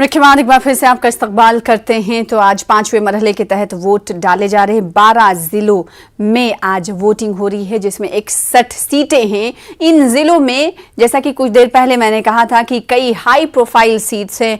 Break के बाद एक बार फिर से आपका इस्तकबाल करते हैं। तो आज 5वें मरहले के तहत वोट डाले जा रहे हैं। 12 जिलों में आज वोटिंग हो रही है, जिसमें 61 सीटें हैं। इन जिलों में जैसा कि कुछ देर पहले मैंने कहा था कि कई हाई प्रोफाइल सीट्स हैं,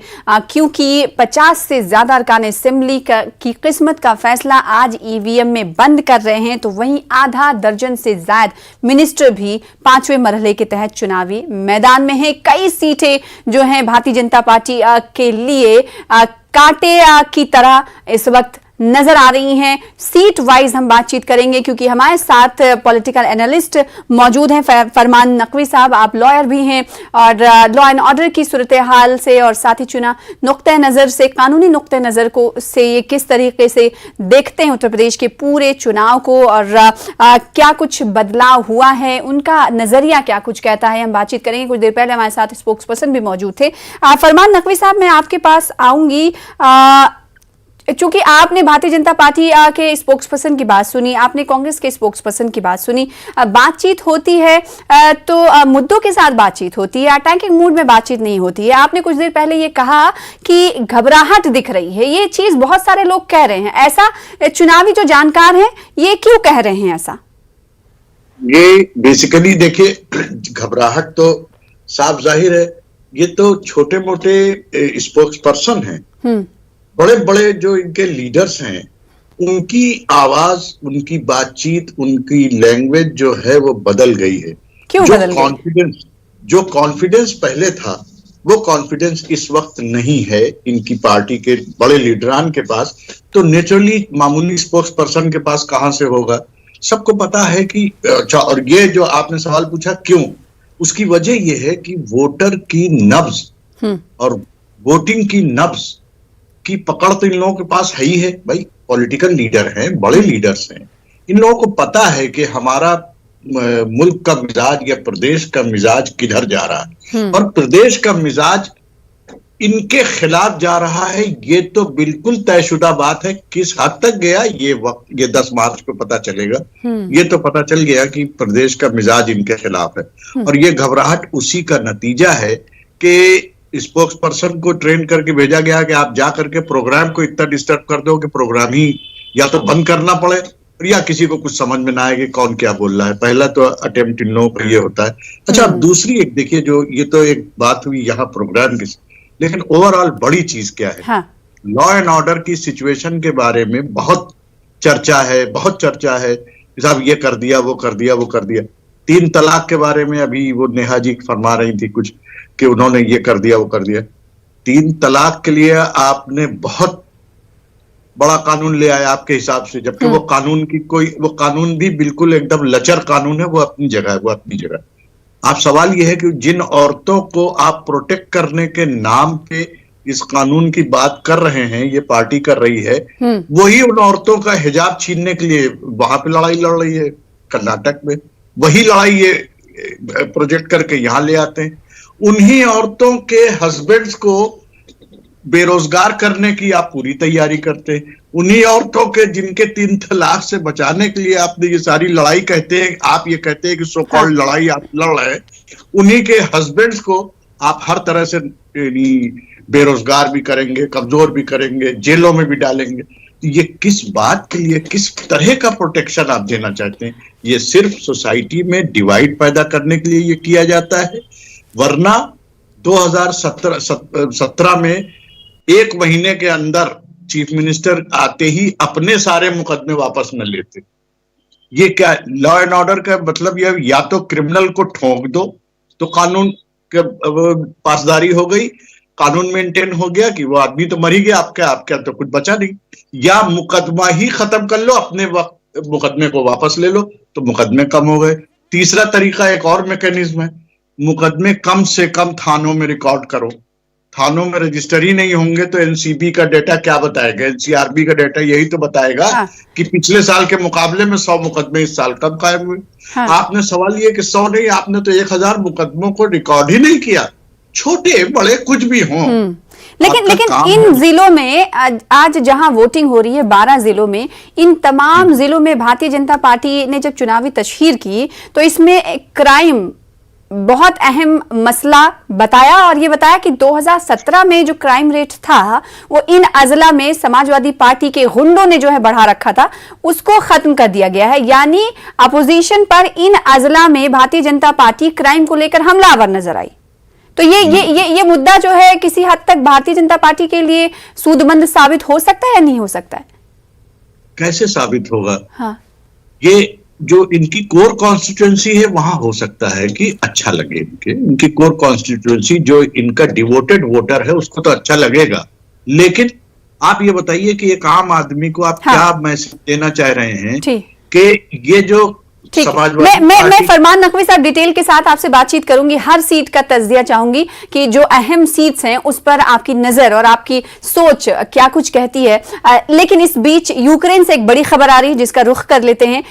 क्योंकि 50 से ज्यादा अरकान असेंबली की किस्मत का फैसला आज ईवीएम में बंद कर रहे हैं। तो वहीं आधा दर्जन से ज्यादा मिनिस्टर भी 5वें मरहले के तहत चुनावी मैदान में हैं। कई सीटें जो हैं भारतीय जनता पार्टी के लिए कांटे की तरह इस वक्त नजर आ रही हैं। सीट वाइज हम बातचीत करेंगे, क्योंकि हमारे साथ पॉलिटिकल एनालिस्ट मौजूद हैं। फरमान नकवी साहब, आप लॉयर भी हैं और लॉ एंड ऑर्डर की सूरत हाल से और साथ ही चुनाव नुक्ते नज़र से, कानूनी नुक्ते नज़र को से ये किस तरीके से देखते हैं उत्तर प्रदेश के पूरे चुनाव को, और क्या कुछ बदलाव हुआ है, उनका नजरिया क्या कुछ कहता है, हम बातचीत करेंगे। कुछ देर पहले हमारे साथ स्पोक्स पर्सन भी मौजूद थे। फरमान नकवी साहब, मैं आपके पास आऊंगी। चूंकि आपने भारतीय जनता पार्टी के स्पोक्स पर्सन की बात सुनी, आपने कांग्रेस के स्पोक्स पर्सन की बात सुनी, बातचीत होती है तो मुद्दों के साथ बातचीत होती है, अटैकिंग मूड में बातचीत नहीं होती है। आपने कुछ देर पहले ये कहा कि घबराहट दिख रही है, ये चीज बहुत सारे लोग कह रहे हैं। ऐसा चुनावी जो जानकार हैं ये क्यों कह रहे हैं ऐसा? ये बेसिकली देखिए, घबराहट तो साफ जाहिर है, ये तो छोटे मोटे स्पोक्स पर्सन हैं। बड़े बड़े जो इनके लीडर्स हैं, उनकी आवाज, उनकी बातचीत, उनकी लैंग्वेज जो है वो बदल गई है। क्यों बदल गई? जो कॉन्फिडेंस पहले था वो कॉन्फिडेंस इस वक्त नहीं है इनकी पार्टी के बड़े लीडरान के पास। तो नेचुरली मामूली स्पोक्स पर्सन के पास कहां से होगा? सबको पता है कि और ये जो आपने सवाल पूछा क्यों, उसकी वजह यह है कि वोटर की नब्ज और वोटिंग की नब्ज की पकड़ तो इन लोगों के पास है ही है। भाई पॉलिटिकल लीडर हैं, बड़े लीडर्स हैं, इन लोगों को पता है कि हमारा मुल्क का मिजाज या प्रदेश का मिजाज किधर जा रहा है, और प्रदेश का मिजाज इनके खिलाफ जा रहा है। ये तो बिल्कुल तयशुदा बात है। किस हद तक गया ये वक्त, ये 10 मार्च को पता चलेगा। ये तो पता चल गया कि प्रदेश का मिजाज इनके खिलाफ है, और ये घबराहट उसी का नतीजा है कि स्पोक्स पर्सन को ट्रेन करके भेजा गया कि आप जा करके प्रोग्राम को इतना डिस्टर्ब कर दो कि प्रोग्राम ही या तो बंद करना पड़े, या किसी को कुछ समझ में ना आए कि कौन क्या बोल रहा है। पहला तो अटेम्प्ट इन लोगों का ये होता है। अच्छा, अब दूसरी एक देखिए, जो ये तो एक बात हुई यहाँ प्रोग्राम की, लेकिन ओवरऑल बड़ी चीज क्या है? लॉ एंड ऑर्डर की सिचुएशन के बारे में बहुत चर्चा है, बहुत चर्चा है। साहब ये कर दिया, वो कर दिया, वो कर दिया। 3 तलाक के बारे में अभी वो नेहा जी फरमा रही थी कुछ कि उन्होंने ये कर दिया, वो कर दिया। 3 तलाक के लिए आपने बहुत बड़ा कानून ले आया आपके हिसाब से, जबकि वो कानून की वो कानून भी बिल्कुल एकदम लचर कानून है। वो अपनी जगह है, वो अपनी जगह। आप सवाल ये है कि जिन औरतों को आप प्रोटेक्ट करने के नाम पे इस कानून की बात कर रहे हैं, ये पार्टी कर रही है, वही उन औरतों का हिजाब छीनने के लिए वहां पे लड़ाई लड़ रही है कर्नाटक में। वही लड़ाई ये प्रोजेक्ट करके यहां ले आते हैं। उन्हीं औरतों के हस्बैंड्स को बेरोजगार करने की आप पूरी तैयारी करते हैं। उन्हीं औरतों के जिनके 3 तलाक से बचाने के लिए आपने ये सारी लड़ाई कहते हैं, आप ये कहते हैं कि सो कॉल्ड लड़ाई आप लड़ रहे हैं, उन्हीं के हस्बैंड्स को आप हर तरह से बेरोजगार भी करेंगे, कमजोर भी करेंगे, जेलों में भी डालेंगे। ये किस बात के लिए, किस तरह का प्रोटेक्शन आप देना चाहते हैं? ये सिर्फ सोसाइटी में डिवाइड पैदा करने के लिए ये किया जाता है। वरना 2017 में 1 महीने के अंदर चीफ मिनिस्टर आते ही अपने सारे मुकदमे वापस न लेते। ये क्या लॉ एंड ऑर्डर का मतलब? ये या तो क्रिमिनल को ठोक दो तो कानून के पासदारी हो गई, कानून मेंटेन हो गया कि वो आदमी तो मर ही गया, आपका तो कुछ बचा नहीं, या मुकदमा ही खत्म कर लो, अपने वक्त मुकदमे को वापस ले लो तो मुकदमे कम हो गए। तीसरा तरीका एक और मैकेनिज्म है, मुकदमे कम से कम थानों में रिकॉर्ड करो। थानों में रजिस्टर ही नहीं होंगे तो एनसीबी का डेटा क्या बताएगा? एनसीआरबी का डेटा यही तो बताएगा कि पिछले साल के मुकाबले में 100 मुकदमे इस साल कम कायम हुए। आपने सवाल ये कि 100 नहीं, आपने तो 1000 मुकदमों को रिकॉर्ड ही नहीं किया, छोटे बड़े कुछ भी हों। लेकिन इन जिलों में आज जहां वोटिंग हो रही है, 12 जिलों में, इन तमाम जिलों में भारतीय जनता पार्टी ने जब चुनावी तशहीर की तो इसमें क्राइम बहुत अहम मसला बताया और ये बताया कि 2017 में जो क्राइम रेट था वो इन अजला में समाजवादी पार्टी के गुंडों ने जो है बढ़ा रखा था, उसको खत्म कर दिया गया है। यानी अपोजिशन पर इन अजला में भारतीय जनता पार्टी क्राइम को लेकर हमलावर नजर आई। तो ये मुद्दा जो है किसी हद तक भारतीय जनता पार्टी के लिए सूदमंद साबित हो सकता है या नहीं हो सकता है? कैसे साबित होगा? हाँ, ये जो इनकी कोर कॉन्स्टिट्यूएंसी है वहां हो सकता है कि अच्छा लगे, इनकी कोर कॉन्स्टिट्यूएंसी जो इनका डिवोटेड वोटर है उसको तो अच्छा लगेगा। लेकिन आप ये बताइए कि एक आम आदमी को आप क्या मैसेज देना चाह रहे हैं कि ये जो समाजवादी मैं फरमान नकवी साहब डिटेल के साथ आपसे बातचीत करूंगी, हर सीट का तज्जिया चाहूंगी कि जो अहम सीट्स हैं उस पर आपकी नजर और आपकी सोच क्या कुछ कहती है। लेकिन इस बीच यूक्रेन से एक बड़ी खबर आ रही है जिसका रुख कर लेते हैं।